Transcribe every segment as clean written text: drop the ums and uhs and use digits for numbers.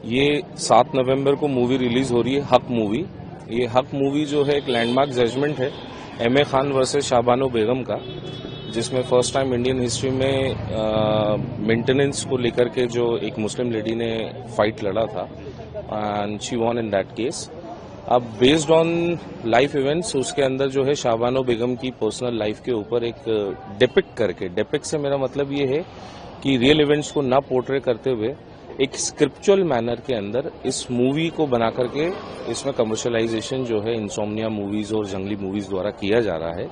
ये 7 नवंबर को movie release हो रही है, हक मूवी। ये हक मूवी जो है एक लैंडमार्क जजमेंट है M A Khan versus Shah Bano Begum का, जिसमें फर्स्ट टाइम इंडियन हिस्ट्री में मेंटेनेंस को लेकर के जो एक मुस्लिम लेडी ने फाइट लड़ा था and she von in that case. अब बेस्ड ऑन लाइफ इवेंट्स उसके अंदर जो है शाहबानो बेगम की पर्सनल लाइफ के ऊपर एक डिपिक्ट करके, डिपिक्ट से मेरा मतलब ये है कि रियल इवेंट्स को ना पोर्ट्रे करते हुए एक स्क्रिप्चुअल मैनर के अंदर इस मूवी को बना करके इसमें कमर्शियलाइजेशन जो है इंसोम्निया मूवीज और जंगली मूवीज द्वारा किया जा रहा है।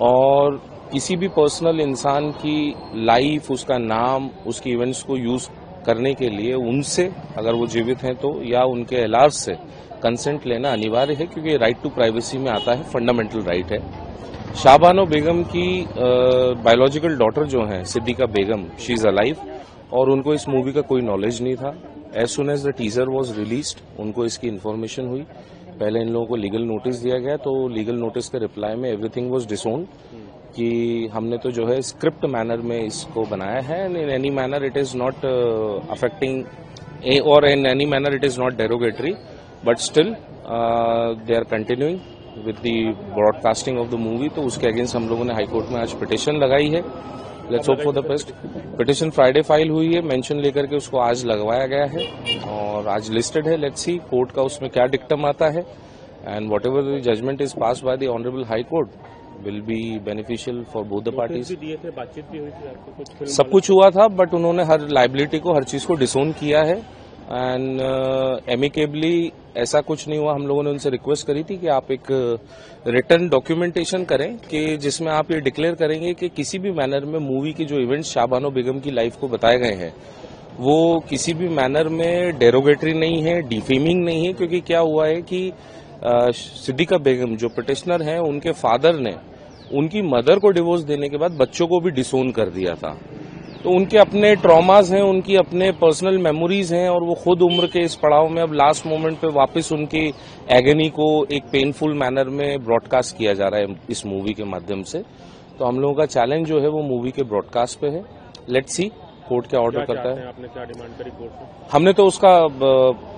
और किसी भी पर्सनल इंसान की लाइफ, उसका नाम, उसकी इवेंट्स को यूज करने के लिए उनसे, अगर वो जीवित हैं तो, या उनके एलार्ज से कंसेंट लेना अनिवार्य है, क्योंकि राइट टू प्राइवेसी में आता है, फंडामेंटल राइट है। शाहबानो बेगम की बायोलॉजिकल डॉटर जो है Siddiqa Begum, she is alive, और उनको इस मूवी का कोई नॉलेज नहीं था। As soon as the teaser was released उनको इसकी इन्फॉर्मेशन हुई। पहले इन लोगों को लीगल नोटिस दिया गया, तो लीगल नोटिस के रिप्लाई में एवरीथिंग वॉज डिसोन्ड कि हमने तो जो है स्क्रिप्ट मैनर में इसको बनाया है, in any manner it is not affecting और in any manner it is not derogatory, but still they are continuing with the broadcasting of the movie. तो उसके अगेंस्ट हम लोगों ने हाईकोर्ट में आज पिटिशन लगाई है। Let's hope for the best. Petition Friday file हुई है, मेंशन लेकर के उसको आज लगवाया गया है और आज लिस्टेड है। लेट्स सी कोर्ट का उसमें क्या डिक्टम आता है, and whatever the judgment is pass by the honourable high court will be beneficial for both the parties. बातचीत भी हुई थी आपको? सब कुछ हुआ था, बट उन्होंने हर लाइबिलिटी को, हर चीज को डिसोन किया है एंड एमिकेबली ऐसा कुछ नहीं हुआ। हम लोगों ने उनसे रिक्वेस्ट करी थी कि आप एक रिटर्न डॉक्यूमेंटेशन करें कि जिसमें आप ये डिक्लेयर करेंगे कि किसी भी मैनर में मूवी के जो इवेंट्स शाहबानो बेगम की लाइफ को बताए गए हैं वो किसी भी मैनर में डेरोगेटरी नहीं है, डिफेमिंग नहीं है। क्योंकि क्या हुआ है कि सिद्दीका बेगम जो पिटिशनर हैं, उनके फादर ने उनकी मदर को डिवोर्स देने के बाद बच्चों को भी डिसोन कर दिया था। तो उनके अपने ट्रॉमाज हैं, उनकी अपने पर्सनल मेमोरीज हैं, और वो खुद उम्र के इस पड़ाव में अब लास्ट मोमेंट पे वापस उनकी एगनी को एक पेनफुल मैनर में ब्रॉडकास्ट किया जा रहा है इस मूवी के माध्यम से। तो हम लोगों का चैलेंज जो है वो मूवी के ब्रॉडकास्ट पे है। लेट्स सी कोर्ट क्या ऑर्डर करता है। आपने क्या डिमांड करी कोर्ट से? हमने तो उसका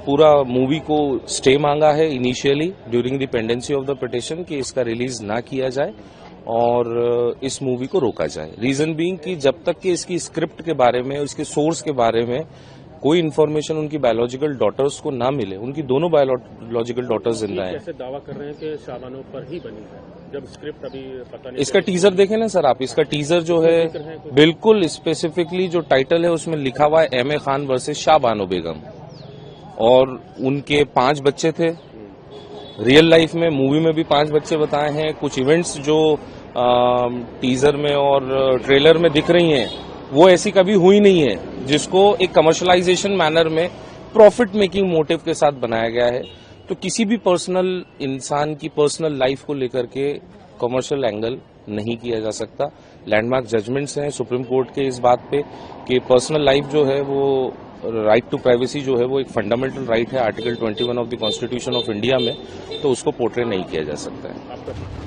पूरा मूवी को स्टे मांगा है initially during the pendency of the petition कि इसका रिलीज ना किया जाए और इस मूवी को रोका जाए। रीजन बीइंग कि जब तक कि इसकी स्क्रिप्ट के बारे में, इसके सोर्स के बारे में कोई इन्फॉर्मेशन उनकी बायोलॉजिकल डॉटर्स को ना मिले। उनकी दोनों बायोलॉजिकल डॉटर्स जिंदा हैं। कैसे दावा कर रहे हैं कि शाहबानो पर ही बनी है जब स्क्रिप्ट अभी पता नहीं? इसका टीजर देखें ना सर आप, इसका टीजर जो है बिल्कुल स्पेसिफिकली जो टाइटल है उसमें लिखा हुआ है M A Khan versus Shah Bano Begum, और उनके 5 बच्चे थे। रियल लाइफ में मूवी में भी 5 बच्चे बताए हैं। कुछ इवेंट्स जो टीजर में और ट्रेलर में दिख रही हैं वो ऐसी कभी हुई नहीं है, जिसको एक कमर्शियलाइजेशन मैनर में प्रॉफिट मेकिंग मोटिव के साथ बनाया गया है। तो किसी भी पर्सनल इंसान की पर्सनल लाइफ को लेकर के कमर्शियल एंगल नहीं किया जा सकता। लैंडमार्क जजमेंट्स हैं सुप्रीम कोर्ट के इस बात पे कि पर्सनल लाइफ जो है वो राइट टू प्राइवेसी जो है वो एक फंडामेंटल राइट है article 21 of the constitution of India में, तो उसको पोर्ट्रे नहीं किया जा सकता है।